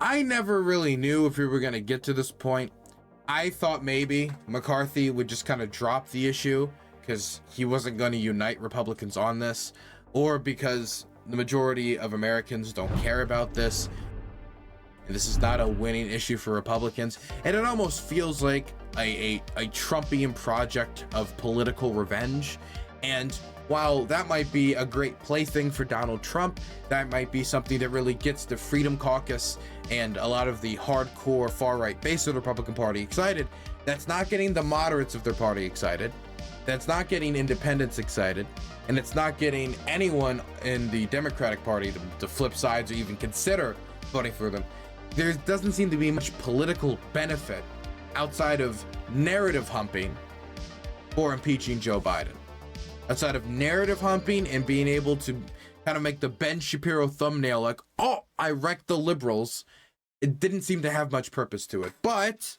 I never really knew if we were going to get to this point. I thought maybe McCarthy would just kind of drop the issue because he wasn't going to unite Republicans on this, or because the majority of Americans don't care about this. And this is not a winning issue for Republicans. And it almost feels like a Trumpian project of political revenge. And while that might be a great plaything for Donald Trump, that might be something that really gets the Freedom Caucus and a lot of the hardcore far-right base of the Republican Party excited, that's not getting the moderates of their party excited. That's not getting independents excited. And it's not getting anyone in the Democratic Party to flip sides or even consider voting for them. There doesn't seem to be much political benefit outside of narrative humping for impeaching Joe Biden. Outside of narrative humping and being able to kind of make the Ben Shapiro thumbnail like, oh, I wrecked the liberals, it didn't seem to have much purpose to it. But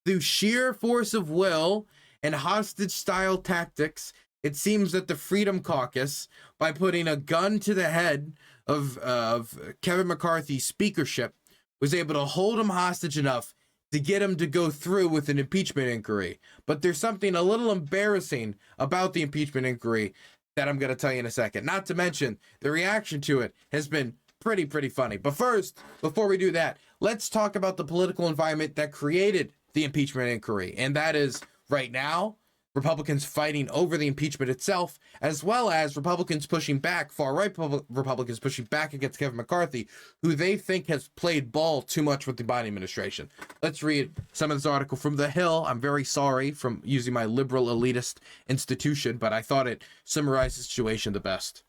through sheer force of will and hostage-style tactics, it seems that the Freedom Caucus, by putting a gun to the head of Kevin McCarthy's speakership, was able to hold him hostage enough to get him to go through with an impeachment inquiry. But there's something a little embarrassing about the impeachment inquiry that I'm going to tell you in a second. Not to mention, the reaction to it has been pretty funny. But first, before we do that, let's talk about the political environment that created the impeachment inquiry. And that is, right now, Republicans fighting over the impeachment itself, as well as Republicans pushing back, far-right Republicans pushing back against Kevin McCarthy, who they think has played ball too much with the Biden administration. Let's read some of this article from The Hill. I'm very sorry from using my liberal elitist institution, but I thought it summarized the situation the best.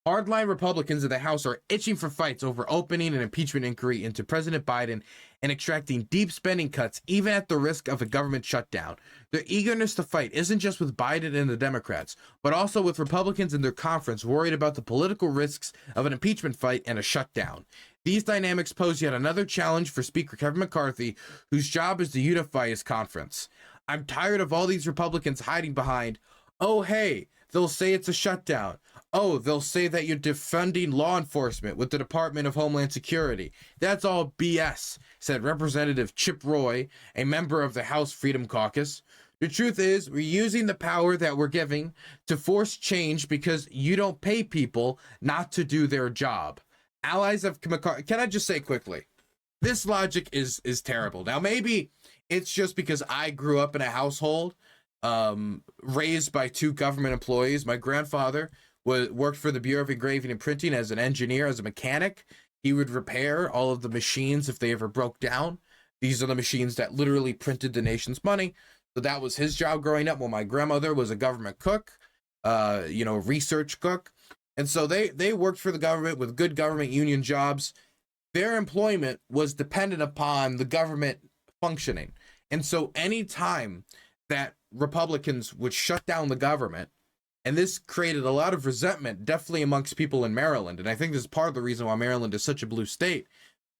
Hardline Republicans in the House are itching for fights over opening an impeachment inquiry into President Biden and extracting deep spending cuts, even at the risk of a government shutdown. Their eagerness to fight isn't just with Biden and the Democrats, but also with Republicans in their conference worried about the political risks of an impeachment fight and a shutdown. These dynamics pose yet another challenge for Speaker Kevin McCarthy, whose job is to unify his conference. I'm tired of all these Republicans hiding behind, oh, hey, they'll say it's a shutdown. Oh, they'll say that you're defunding law enforcement with the Department of Homeland Security. That's all BS, said Representative Chip Roy, a member of the House Freedom Caucus. The truth is, we're using the power that we're giving to force change because you don't pay people not to do their job. Allies of McCarthy, can I just say quickly, this logic is terrible. Now, maybe it's just because I grew up in a household raised by two government employees. My grandfather worked for the Bureau of Engraving and Printing as an engineer, as a mechanic. He would repair all of the machines if they ever broke down. These are the machines that literally printed the nation's money. So that was his job growing up. Well, my grandmother was a government cook, research cook. And so they worked for the government with good government union jobs. Their employment was dependent upon the government functioning. And so any time that Republicans would shut down the government, and this created a lot of resentment, definitely amongst people in Maryland. And I think this is part of the reason why Maryland is such a blue state.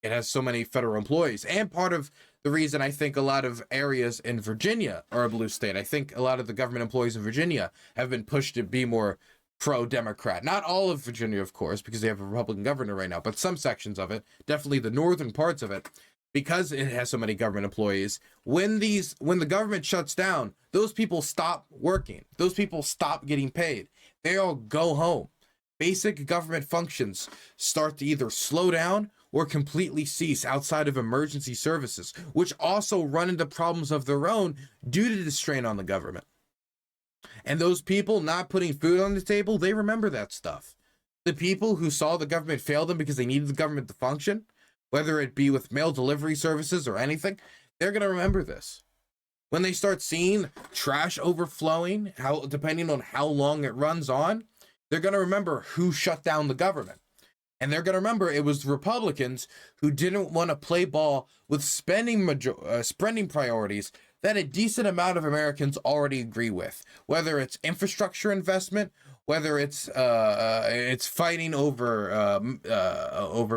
It has so many federal employees. And part of the reason I think a lot of areas in Virginia are a blue state. I think a lot of the government employees in Virginia have been pushed to be more pro-Democrat. Not all of Virginia, of course, because they have a Republican governor right now, but some sections of it, definitely the northern parts of it, because it has so many government employees. When the government shuts down, those people stop working. Those people stop getting paid. They all go home. Basic government functions start to either slow down or completely cease outside of emergency services, which also run into problems of their own due to the strain on the government. And those people not putting food on the table, they remember that stuff. The people who saw the government fail them because they needed the government to function, whether it be with mail delivery services or anything, they're going to remember this. When they start seeing trash overflowing, depending on how long it runs on, they're going to remember who shut down the government. And they're going to remember it was the Republicans who didn't want to play ball with spending priorities that a decent amount of Americans already agree with. Whether it's infrastructure investment, whether it's fighting over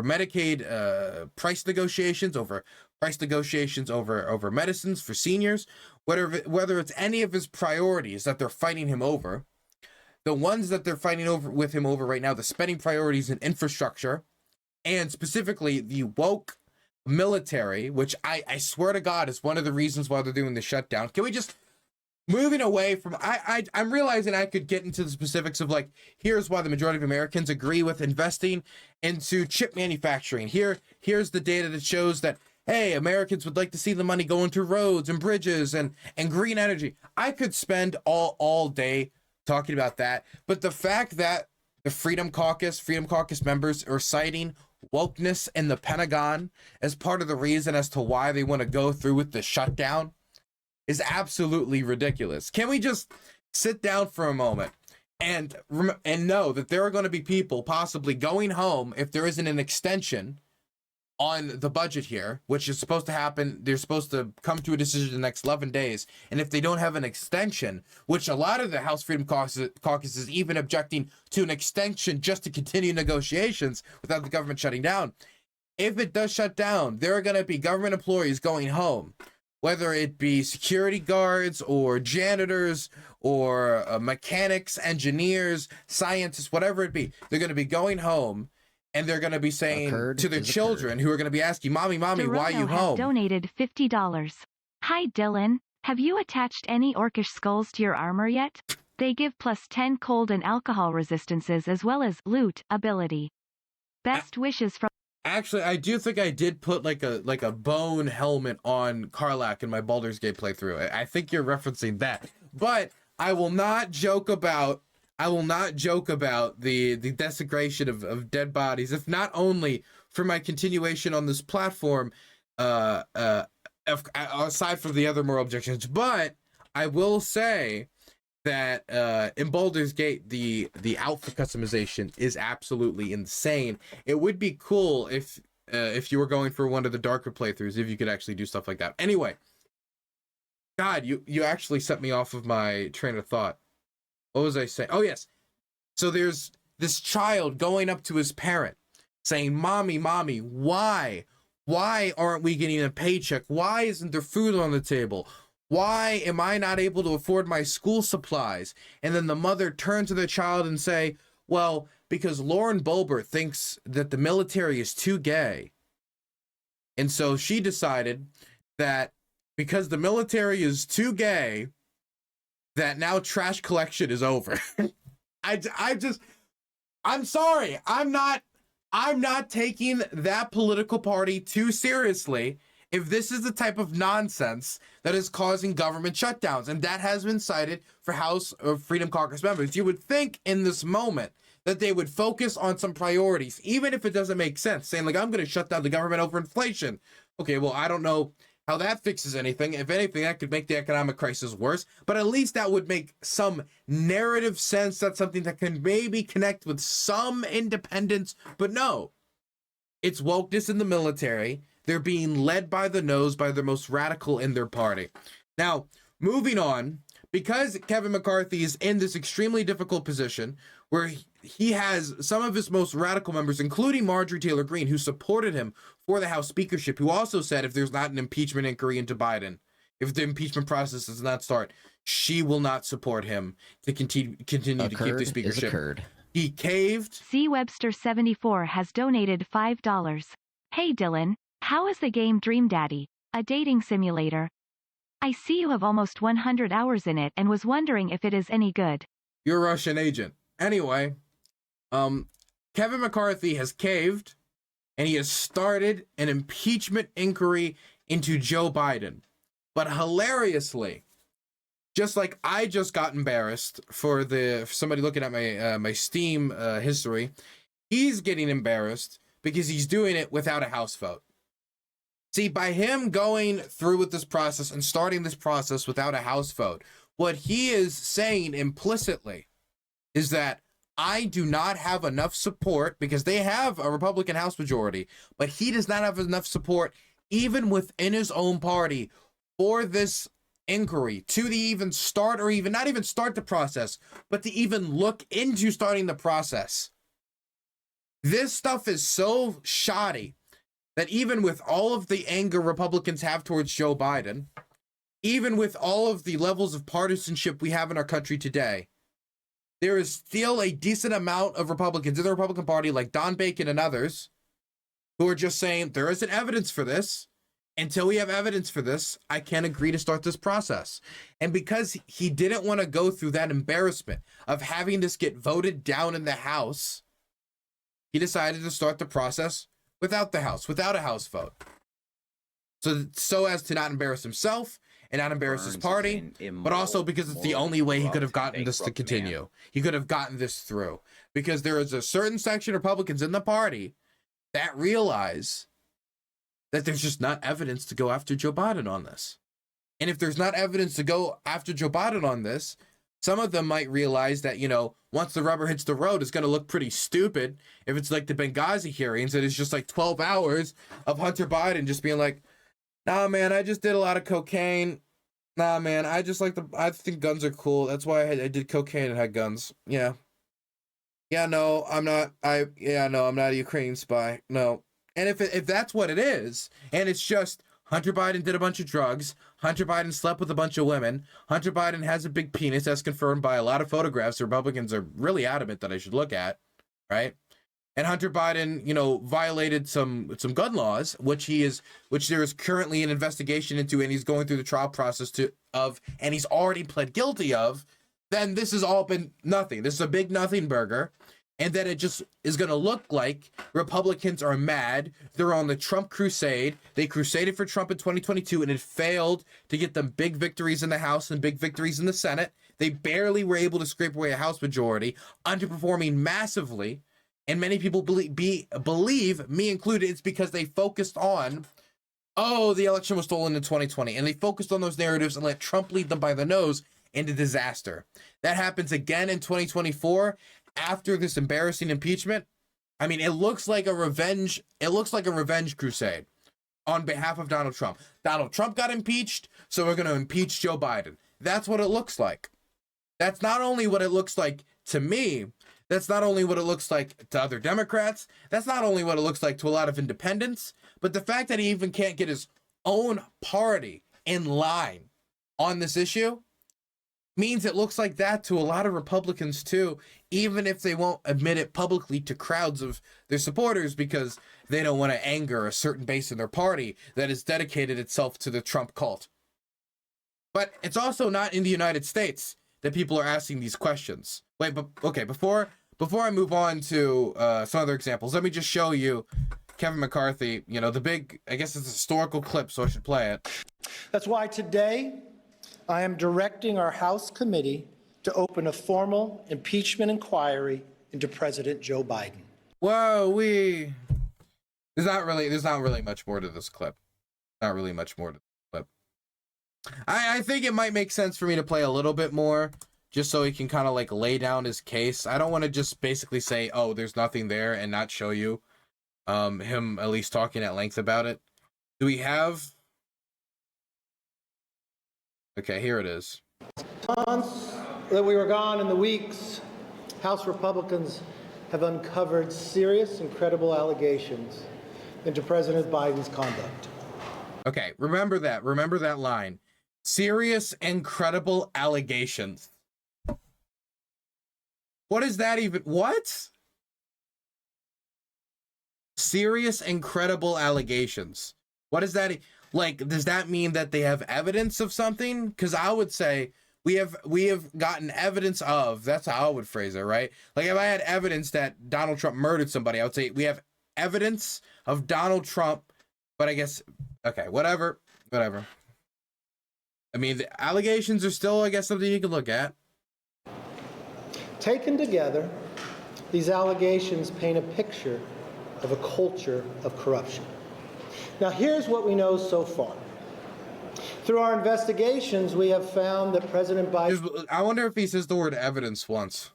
Medicaid price negotiations, over medicines for seniors, whether it's any of his priorities that they're fighting him over. The ones that they're fighting over with him over right now, the spending priorities in infrastructure and specifically the woke military, which I swear to God is one of the reasons why they're doing the shutdown. Can we just, moving away from, I'm realizing I could get into the specifics of like, here's why the majority of Americans agree with investing into chip manufacturing. Here's the data that shows that, hey, Americans would like to see the money go into roads and bridges and green energy. I could spend all day talking about that, but the fact that the Freedom Caucus members are citing wokeness in the Pentagon as part of the reason as to why they want to go through with the shutdown is absolutely ridiculous. Can we just sit down for a moment and know that there are going to be people possibly going home if there isn't an extension on the budget here, which is supposed to happen. They're supposed to come to a decision in the next 11 days. And if they don't have an extension, which a lot of the House Freedom Caucus is even objecting to an extension just to continue negotiations without the government shutting down. If it does shut down, there are going to be government employees going home, whether it be security guards or janitors or mechanics, engineers, scientists, whatever it be. They're going to be going home. And they're going to be saying to their children who are going to be asking, Mommy, why are you home? Donated $50. Hi, Dylan. Have you attached any orcish skulls to your armor yet? They give +10 cold and alcohol resistances as well as loot ability. Best wishes from... Actually, I do think I did put like a bone helmet on Karlach in my Baldur's Gate playthrough. I think you're referencing that. But I will not joke about the desecration of dead bodies, if not only for my continuation on this platform, aside from the other moral objections, but I will say that in Baldur's Gate, the outfit customization is absolutely insane. It would be cool if you were going for one of the darker playthroughs, if you could actually do stuff like that. Anyway, God, you actually set me off of my train of thought. What was I saying? Oh, yes. So there's this child going up to his parent saying, Mommy, why? Why aren't we getting a paycheck? Why isn't there food on the table? Why am I not able to afford my school supplies? And then the mother turned to the child and say, well, because Lauren Boebert thinks that the military is too gay. And so she decided that because the military is too gay, that now trash collection is over. I'm sorry. I'm not taking that political party too seriously if this is the type of nonsense that is causing government shutdowns. And that has been cited for House of Freedom Caucus members. You would think in this moment that they would focus on some priorities, even if it doesn't make sense, saying like, I'm going to shut down the government over inflation. Okay, well, I don't know how that fixes anything. If anything, that could make the economic crisis worse, but at least that would make some narrative sense. That's something that can maybe connect with some independence, but no, it's wokeness in the military. They're being led by the nose by the most radical in their party. Now, moving on, because Kevin McCarthy is in this extremely difficult position where he has some of his most radical members, including Marjorie Taylor Greene, who supported him for the House speakership, who also said if there's not an impeachment inquiry into Biden, if the impeachment process does not start, she will not support him to continue to keep the speakership. He caved. C. Webster74 has donated $5. Hey Dylan, how is the game Dream Daddy, a dating simulator? I see you have almost 100 hours in it and was wondering if it is any good. You're a Russian agent. Anyway, Kevin McCarthy has caved and he has started an impeachment inquiry into Joe Biden. But hilariously, just like I just got embarrassed for somebody looking at my Steam history, he's getting embarrassed because he's doing it without a House vote. See, by him going through with this process and starting this process without a House vote, what he is saying implicitly is that I do not have enough support, because they have a Republican House majority, but he does not have enough support even within his own party for this inquiry to even start, or even not even start the process, but to even look into starting the process. This stuff is so shoddy that even with all of the anger Republicans have towards Joe Biden, even with all of the levels of partisanship we have in our country today, there is still a decent amount of Republicans in the Republican Party, like Don Bacon and others, who are just saying there isn't evidence for this. Until we have evidence for this, I can't agree to start this process. And because he didn't want to go through that embarrassment of having this get voted down in the House, he decided to start the process without the House, without a House vote. So as to not embarrass himself and not embarrass his party, but also because it's the only way he could have gotten this to continue. He could have gotten this through. Because there is a certain section of Republicans in the party that realize that there's just not evidence to go after Joe Biden on this. And if there's not evidence to go after Joe Biden on this, some of them might realize that, you know, once the rubber hits the road, it's going to look pretty stupid if it's like the Benghazi hearings and it's just like 12 hours of Hunter Biden just being like, nah, man, I just did a lot of cocaine. Nah, man, I think guns are cool. That's why I did cocaine and had guns. Yeah. Yeah, no, I'm not a Ukrainian spy. No. And if that's what it is, and it's just Hunter Biden did a bunch of drugs, Hunter Biden slept with a bunch of women, Hunter Biden has a big penis as confirmed by a lot of photographs the Republicans are really adamant that I should look at, right? And Hunter Biden, you know, violated some gun laws, which there is currently an investigation into, and he's going through the trial process and he's already pled guilty of, then this has all been nothing. This is a big nothing burger. And then it just is going to look like Republicans are mad. They're on the Trump crusade. They crusaded for Trump in 2022, and it failed to get them big victories in the House and big victories in the Senate. They barely were able to scrape away a House majority, underperforming massively. And many people believe, me included, it's because they focused on, oh, the election was stolen in 2020. And they focused on those narratives and let Trump lead them by the nose into disaster. That happens again in 2024. After this embarrassing impeachment. I mean, it looks like a revenge crusade on behalf of Donald Trump. Donald Trump got impeached, so we're going to impeach Joe Biden. That's what it looks like. That's not only what it looks like to me, that's not only what it looks like to other Democrats, that's not only what it looks like to a lot of independents, but the fact that he even can't get his own party in line on this issue means it looks like that to a lot of Republicans too, even if they won't admit it publicly to crowds of their supporters because they don't want to anger a certain base in their party that has dedicated itself to the Trump cult. But it's also not in the United States that people are asking these questions. Wait, but okay, before I move on to some other examples, let me just show you Kevin McCarthy, you know, the big, I guess it's a historical clip, so I should play it. That's why today I am directing our House committee to open a formal impeachment inquiry into President Joe Biden. Whoa, there's not really much more to this clip. Not really much more to this clip. I think it might make sense for me to play a little bit more, just so he can kind of like lay down his case. I don't want to just basically say, oh, there's nothing there and not show you him at least talking at length about it. Do we have... Okay, here it is. Months that we were gone in the weeks, House Republicans have uncovered serious and credible allegations into President Biden's conduct. Okay, remember that line. Serious and credible allegations. What is that even? What? Serious and credible allegations. What is that? Like, does that mean that they have evidence of something? Because I would say we have gotten evidence of, that's how I would phrase it, right? Like, if I had evidence that Donald Trump murdered somebody, I would say we have evidence of Donald Trump, but I guess, okay, whatever. I mean, the allegations are still, I guess, something you can look at. Taken together, these allegations paint a picture of a culture of corruption. Now, here's what we know so far. Through our investigations, we have found that President Biden... I wonder if he says the word evidence once.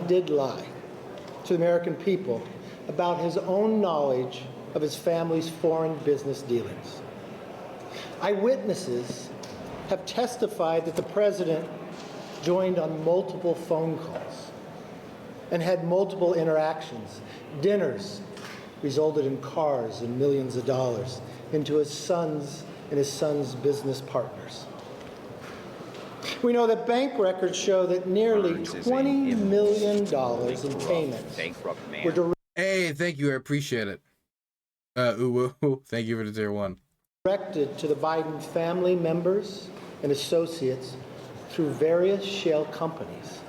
...did lie to the American people about his own knowledge of his family's foreign business dealings. Eyewitnesses have testified that the president joined on multiple phone calls and had multiple interactions. Dinners resulted in cars and millions of dollars into his son's business partners. We know that bank records show that nearly $20 million in payments were direct. Hey, thank you. I appreciate it. Thank you for the tier 1. Directed to the Biden family members and associates through various shell companies.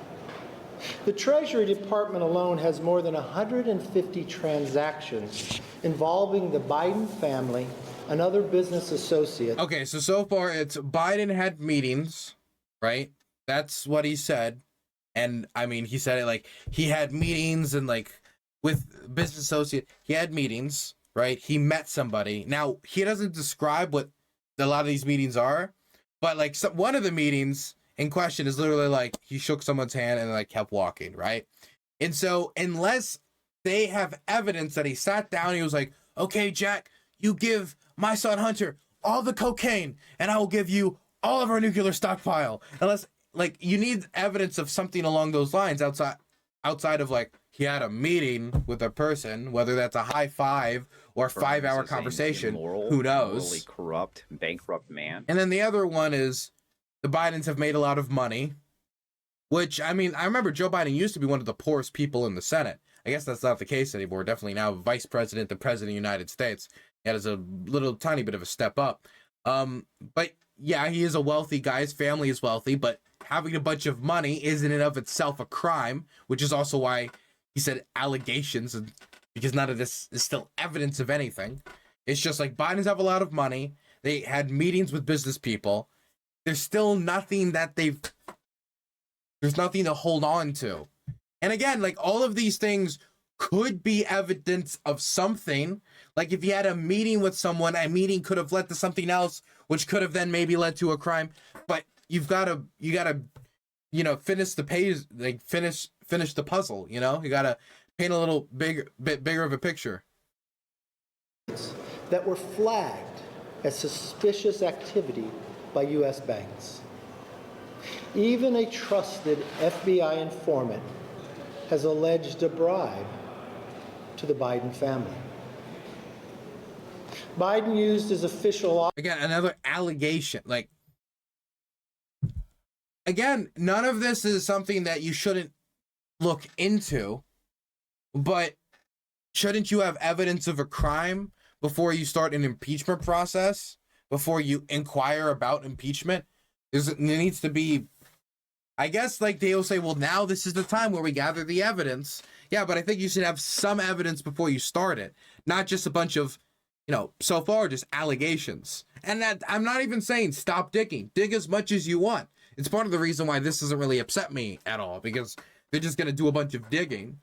The Treasury Department alone has more than 150 transactions involving the Biden family and other business associates. Okay, so far it's Biden had meetings, right? That's what he said. And I mean, he said it like he had meetings and like with business associate, he had meetings, right? He met somebody. Now, he doesn't describe what a lot of these meetings are, but like one of the meetings in question is literally like he shook someone's hand and like kept walking, right? And so unless they have evidence that he sat down, he was like, okay, Jack, you give my son Hunter all the cocaine and I will give you all of our nuclear stockpile. Unless like you need evidence of something along those lines outside of like he had a meeting with a person, whether that's a high five or 5-hour conversation, immoral, who knows? morally corrupt, bankrupt man. And then the other one is the Bidens have made a lot of money, which, I mean, I remember Joe Biden used to be one of the poorest people in the Senate. I guess that's not the case anymore. Definitely now vice president, the president of the United States. That is a little tiny bit of a step up. But yeah, he is a wealthy guy. His family is wealthy, but having a bunch of money is in and of itself a crime, which is also why he said allegations, because none of this is still evidence of anything. It's just like Bidens have a lot of money. They had meetings with business people. There's still nothing that there's nothing to hold on to. And again, like all of these things could be evidence of something. Like if you had a meeting with someone, a meeting could have led to something else, which could have then maybe led to a crime. But you gotta, finish the page, like finish the puzzle, you gotta paint a little bit bigger of a picture. That were flagged as suspicious activity by U.S. banks. Even a trusted FBI informant has alleged a bribe to the Biden family. Biden used his official... Again, another allegation. Like, again, none of this is something that you shouldn't look into, but shouldn't you have evidence of a crime before you start an impeachment process? Before you inquire about impeachment? There needs to be, I guess, like they'll say, well, now this is the time where we gather the evidence. Yeah, but I think you should have some evidence before you start it, not just a bunch of, so far just allegations. And that I'm not even saying stop digging. Dig as much as you want. It's part of the reason why this doesn't really upset me at all, because they're just going to do a bunch of digging.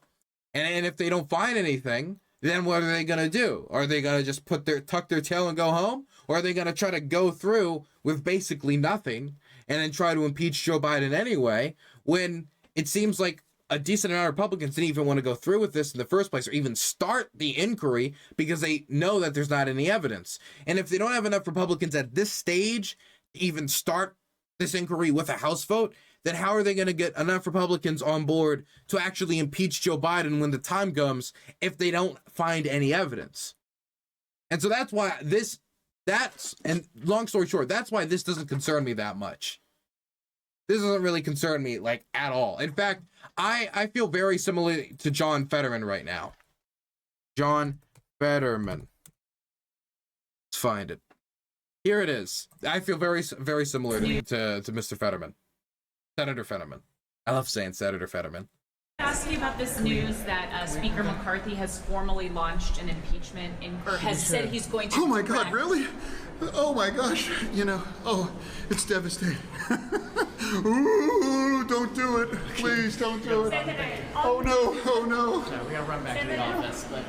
And if they don't find anything, then what are they going to do? Are they going to just tuck their tail and go home? Or are they going to try to go through with basically nothing and then try to impeach Joe Biden anyway, when it seems like a decent amount of Republicans didn't even want to go through with this in the first place or even start the inquiry because they know that there's not any evidence. And if they don't have enough Republicans at this stage to even start this inquiry with a House vote, then how are they going to get enough Republicans on board to actually impeach Joe Biden when the time comes if they don't find any evidence? And so that's why and long story short, that's why this doesn't concern me that much. This doesn't really concern me, like, at all. In fact, I feel very similar to John Fetterman right now. John Fetterman. Let's find it. Here it is. I feel very, very similar to Mr. Fetterman. Senator Fetterman. I love saying Senator Fetterman. Ask you about this news that Speaker McCarthy has formally launched an impeachment or has said he's going to. Oh my God, really? Oh my gosh, it's devastating. Ooh, don't do it. Please don't do it. Oh no. Sorry, we gotta run back to the office, but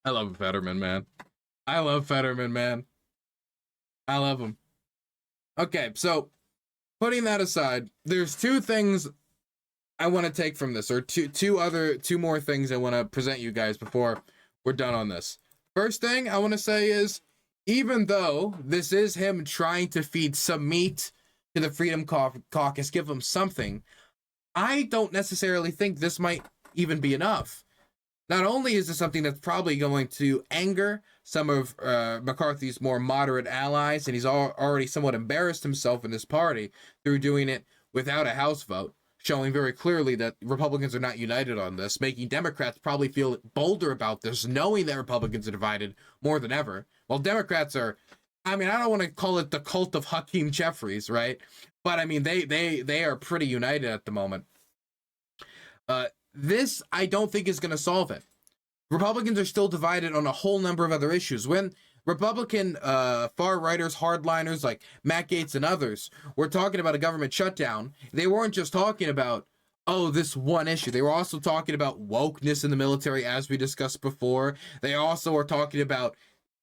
I love Fetterman, man. I love Fetterman, man. I love him. Okay, so putting that aside, there's two things I want to take from this, or two more things I want to present you guys before we're done on this. First thing I want to say is, even though this is him trying to feed some meat to the Freedom Caucus, give them something, I don't necessarily think this might even be enough. Not only is this something that's probably going to anger some of McCarthy's more moderate allies, and he's already somewhat embarrassed himself in this party through doing it without a House vote, showing very clearly that Republicans are not united on this, making Democrats probably feel bolder about this, knowing that Republicans are divided more than ever. While Democrats are, I mean, I don't want to call it the cult of Hakeem Jeffries, right? But I mean, they are pretty united at the moment. This, I don't think, is going to solve it. Republicans are still divided on a whole number of other issues. When Republican far-righters, hardliners like Matt Gaetz and others were talking about a government shutdown, they weren't just talking about, oh, this one issue. They were also talking about wokeness in the military, as we discussed before. They also were talking about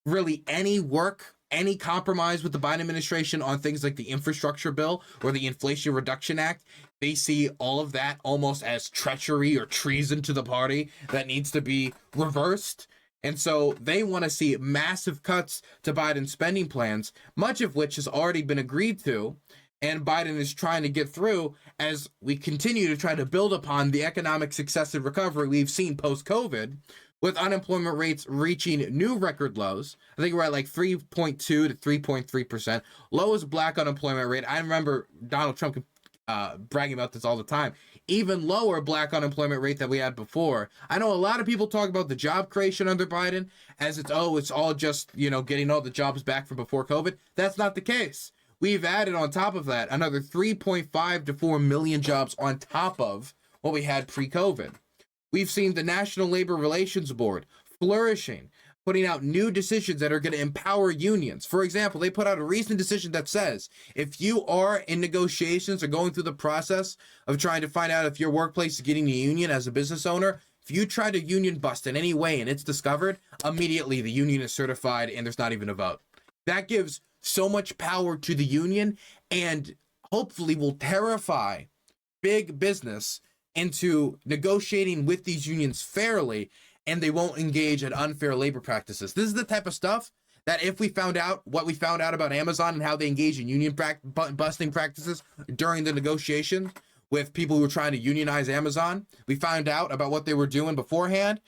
really any work, any compromise with the Biden administration on things like the infrastructure bill or the Inflation Reduction Act. They see all of that almost as treachery or treason to the party that needs to be reversed. And so they want to see massive cuts to Biden's spending plans, much of which has already been agreed to, and Biden is trying to get through as we continue to try to build upon the economic success and recovery we've seen post-COVID, with unemployment rates reaching new record lows. I think we're at like 3.2 to 3.3%. Lowest black unemployment rate. I remember Donald Trump bragging about this all the time. Even lower black unemployment rate that we had before. I know a lot of people talk about the job creation under Biden as it's all just, getting all the jobs back from before COVID. That's not the case. We've added on top of that another 3.5 to 4 million jobs on top of what we had pre-COVID. We've seen the National Labor Relations Board flourishing, putting out new decisions that are going to empower unions. For example, they put out a recent decision that says if you are in negotiations or going through the process of trying to find out if your workplace is getting a union as a business owner, if you try to union bust in any way and it's discovered, immediately the union is certified and there's not even a vote. That gives so much power to the union and hopefully will terrify big business into negotiating with these unions fairly, and they won't engage in unfair labor practices. This is the type of stuff that if we found out what we found out about Amazon and how they engage in union busting practices during the negotiation with people who were trying to unionize Amazon, we found out about what they were doing beforehand,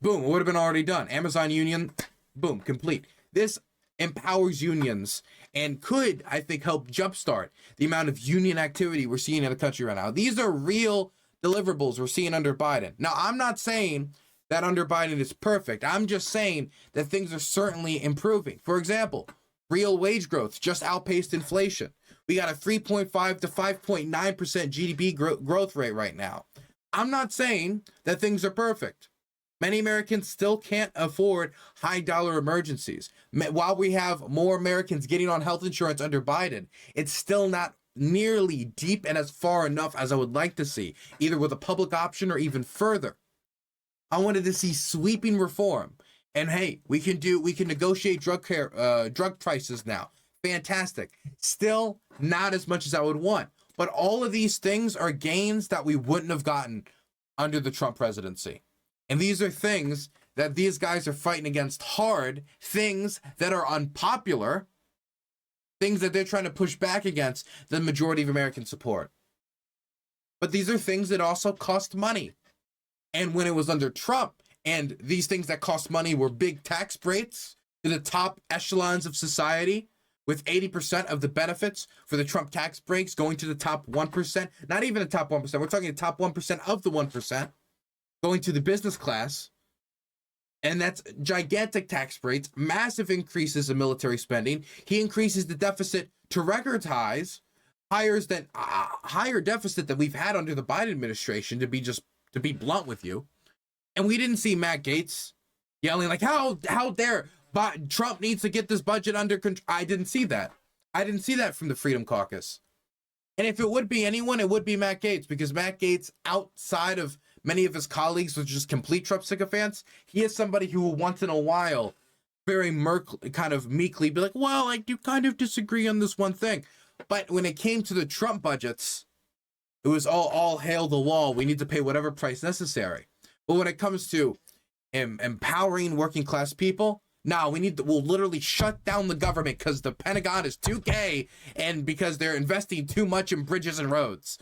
boom, it would have been already done. Amazon union, boom, complete. This empowers unions and could, I think, help jumpstart the amount of union activity we're seeing in the country right now. These are real deliverables we're seeing under Biden. Now, I'm not saying that under Biden is perfect. I'm just saying that things are certainly improving. For example, real wage growth just outpaced inflation. We got a 3.5 to 5.9% GDP growth rate right now. I'm not saying that things are perfect. Many Americans still can't afford high dollar emergencies. While we have more Americans getting on health insurance under Biden, it's still not nearly deep and as far enough as I would like to see, either with a public option or even further. I wanted to see sweeping reform. And hey, we can negotiate drug prices now. Fantastic. Still not as much as I would want. But all of these things are gains that we wouldn't have gotten under the Trump presidency. And these are things that these guys are fighting against hard, things that are unpopular, things that they're trying to push back against the majority of American support. But these are things that also cost money. And when it was under Trump, and these things that cost money were big tax breaks to the top echelons of society, with 80% of the benefits for the Trump tax breaks going to the top 1%, not even the top 1%, we're talking the top 1% of the 1%, going to the business class. And that's gigantic tax breaks, massive increases in military spending. He increases the deficit to record highs, higher deficit than we've had under the Biden administration, to be blunt with you. And we didn't see Matt Gaetz yelling like, how dare Trump needs to get this budget under control. I didn't see that. I didn't see that from the Freedom Caucus. And if it would be anyone, it would be Matt Gaetz, because Matt Gaetz, outside of many of his colleagues were just complete Trump sycophants, he is somebody who will once in a while very kind of meekly be like, well, I do kind of disagree on this one thing. But when it came to the Trump budgets, it was all hail the wall. We need to pay whatever price necessary. But when it comes to empowering working class people, no, we'll literally shut down the government because the Pentagon is too gay and because they're investing too much in bridges and roads.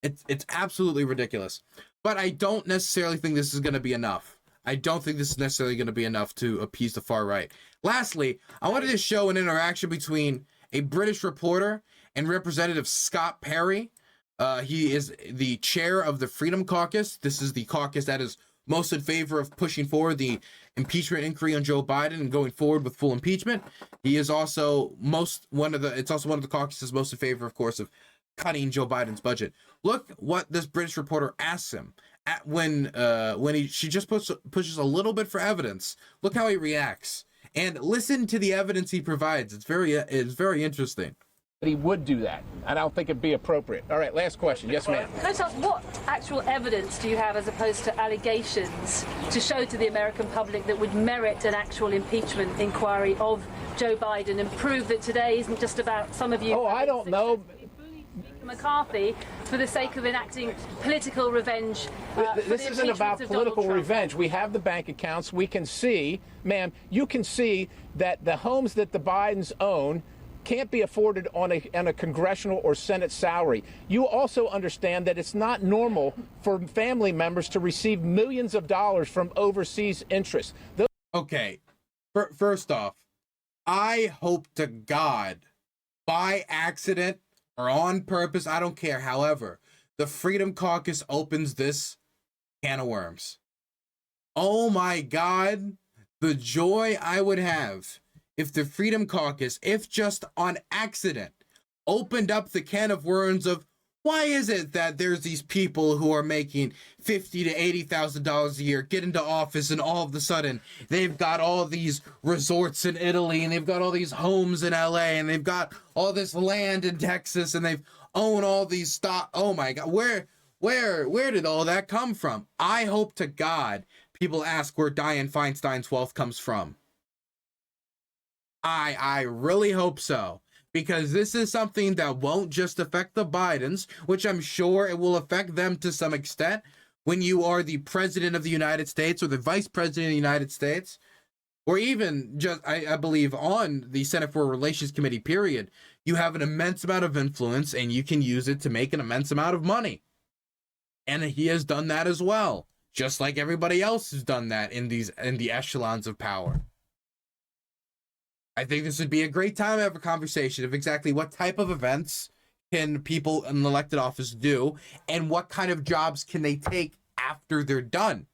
It's absolutely ridiculous. But I don't necessarily think this is going to be enough. I don't think this is necessarily going to be enough to appease the far right. Lastly, I wanted to show an interaction between a British reporter and Representative Scott Perry He is the chair of the Freedom Caucus. This is the caucus that is most in favor of pushing forward the impeachment inquiry on Joe Biden and going forward with full impeachment. He is also one of the caucuses most in favor, of course, of cutting Joe Biden's budget. Look what this British reporter asks him when she just pushes a little bit for evidence. Look how he reacts, and listen to the evidence he provides. It's very interesting. He would do that. I don't think it'd be appropriate. All right, last question. Yes, ma'am. Can I just ask, what actual evidence do you have as opposed to allegations to show to the American public that would merit an actual impeachment inquiry of Joe Biden and prove that today isn't just about some of you? Oh, I don't know. McCarthy for the sake of enacting political revenge. This isn't about political revenge. We have the bank accounts. We can see, ma'am, you can see that the homes that the Bidens own can't be afforded on a congressional or Senate salary. You also understand that it's not normal for family members to receive millions of dollars from overseas interests. Okay, first off, I hope to God, by accident or on purpose, I don't care, however, the Freedom Caucus opens this can of worms. Oh my God, the joy I would have if the Freedom Caucus, if just on accident, opened up the can of worms of why is it that there's these people who are making $50,000 to $80,000 a year get into office and all of a sudden they've got all these resorts in Italy and they've got all these homes in LA and they've got all this land in Texas and they've owned all these stock. Oh my God, where did all that come from? I hope to God people ask where Dianne Feinstein's wealth comes from. I really hope so, because this is something that won't just affect the Bidens, which I'm sure it will affect them to some extent. When you are the president of the United States or the vice president of the United States, or even just, I believe, on the Senate Foreign Relations Committee, period, you have an immense amount of influence and you can use it to make an immense amount of money. And he has done that as well, just like everybody else has done that in the echelons of power. I think this would be a great time to have a conversation of exactly what type of events can people in elected office do and what kind of jobs can they take after they're done.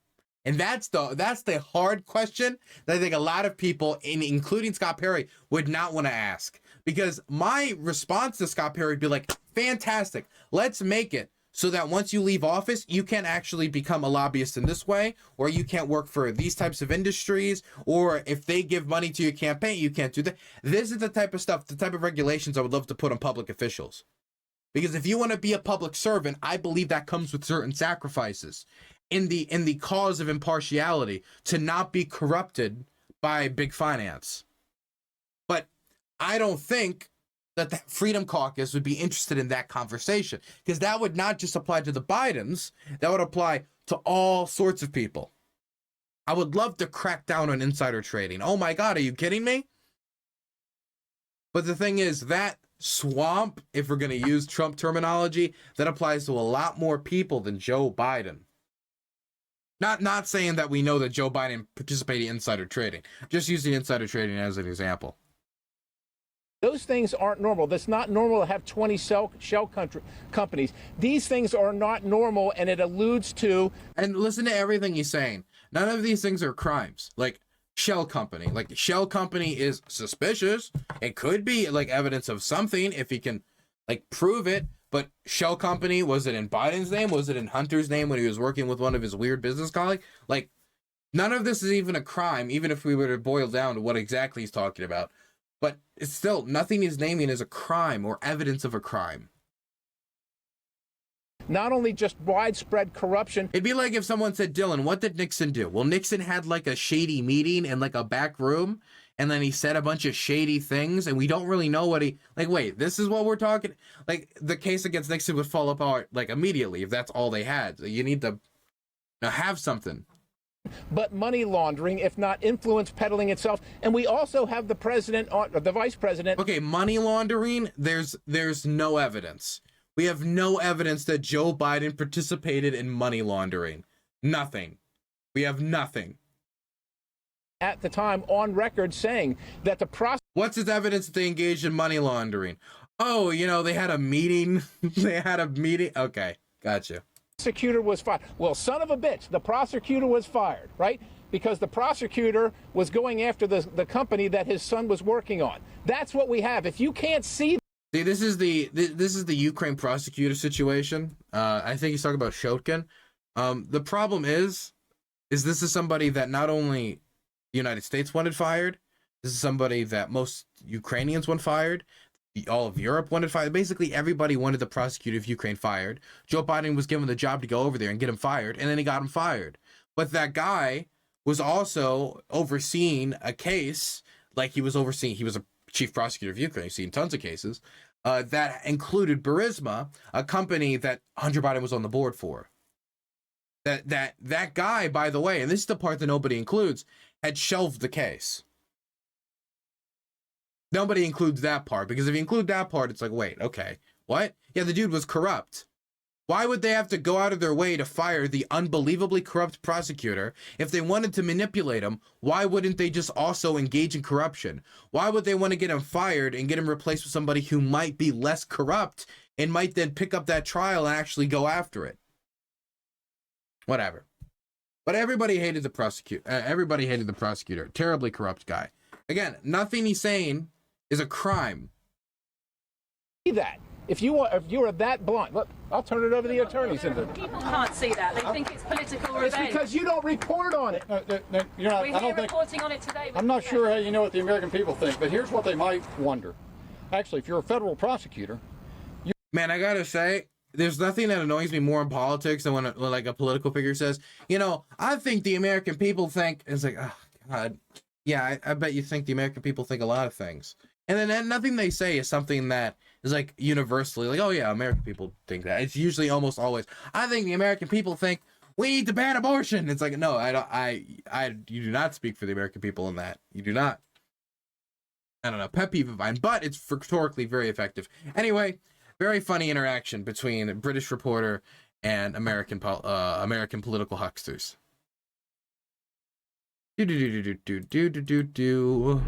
And that's the hard question that I think a lot of people, including Scott Perry, would not want to ask. Because my response to Scott Perry would be like, fantastic, let's make it so that once you leave office, you can actually become a lobbyist in this way, or you can't work for these types of industries, or if they give money to your campaign, you can't do that. This is the type of stuff, the type of regulations I would love to put on public officials. Because if you want to be a public servant, I believe that comes with certain sacrifices in the cause of impartiality, to not be corrupted by big finance. But I don't think that the Freedom Caucus would be interested in that conversation, because that would not just apply to the Bidens, that would apply to all sorts of people. I would love to crack down on insider trading. Oh my God, are you kidding me? But the thing is, that swamp, if we're going to use Trump terminology, that applies to a lot more people than Joe Biden. Not saying that we know that Joe Biden participated in insider trading, just using insider trading as an example. Those things aren't normal. That's not normal to have 20 shell companies. These things are not normal, and it alludes to... And listen to everything he's saying. None of these things are crimes. Like shell company. Like shell company is suspicious. It could be like evidence of something if he can like prove it. But shell company, was it in Biden's name? Was it in Hunter's name when he was working with one of his weird business colleagues? Like, none of this is even a crime, even if we were to boil down to what exactly he's talking about. But it's still, nothing he's naming is a crime or evidence of a crime. Not only just widespread corruption. It'd be like if someone said, Dylan, what did Nixon do? Well, Nixon had like a shady meeting in like a back room, and then he said a bunch of shady things, and we don't really know what he... Like, wait, this is what we're talking... Like, the case against Nixon would fall apart, like, immediately if that's all they had. So you need to have something. But money laundering, if not influence peddling itself. And we also have the president, or the vice president. Okay, money laundering, there's no evidence. We have no evidence that Joe Biden participated in money laundering. Nothing. We have nothing. At the time, on record, saying that the process... What's his evidence that they engaged in money laundering? Oh, you know, they had a meeting. They had a meeting. Okay, gotcha. Prosecutor was fired. Well, son of a bitch, the prosecutor was fired, right? Because the prosecutor was going after the company that his son was working on. That's what we have. If you can't see. See, this is the Ukraine prosecutor situation. I think he's talking about Shotkin. The problem is this is somebody that not only the United States wanted fired, this is somebody that most Ukrainians want fired. All of Europe wanted fired. Basically, everybody wanted the prosecutor of Ukraine fired. Joe Biden was given the job to go over there and get him fired, and then he got him fired. But that guy was also overseeing a case, like he was a chief prosecutor of Ukraine. He's seen tons of cases that included Burisma, a company that Hunter Biden was on the board for. That guy, by the way, and this is the part that nobody includes, had shelved the case. Nobody includes that part, because if you include that part, it's like, wait, okay, what? Yeah, the dude was corrupt. Why would they have to go out of their way to fire the unbelievably corrupt prosecutor? If they wanted to manipulate him, why wouldn't they just also engage in corruption? Why would they want to get him fired and get him replaced with somebody who might be less corrupt and might then pick up that trial and actually go after it? Whatever. But everybody hated the prosecutor. Everybody hated the prosecutor. Terribly corrupt guy. Again, nothing he's saying is a crime. That if you are that blunt, look, I'll turn it over to the attorneys. People can't see that. They think it's political It's revenge. because you don't report on it. You're not, We're here reporting on it today. I'm not sure how you know what the American people think, but here's what they might wonder. Actually, if you're a federal prosecutor, Man, I gotta say, there's nothing that annoys me more in politics than when like a political figure says, you know, I think the American people think. It's like, oh God, yeah, I bet you think the American people think a lot of things. And then nothing they say is something that is like universally like, oh yeah, American people think that. It's usually almost always, I think the American people think we need to ban abortion. It's like, no, you do not speak for the American people in that. You do not. I don't know, pet peeve of mine, but it's rhetorically very effective. Anyway, very funny interaction between a British reporter and American political hucksters. Do.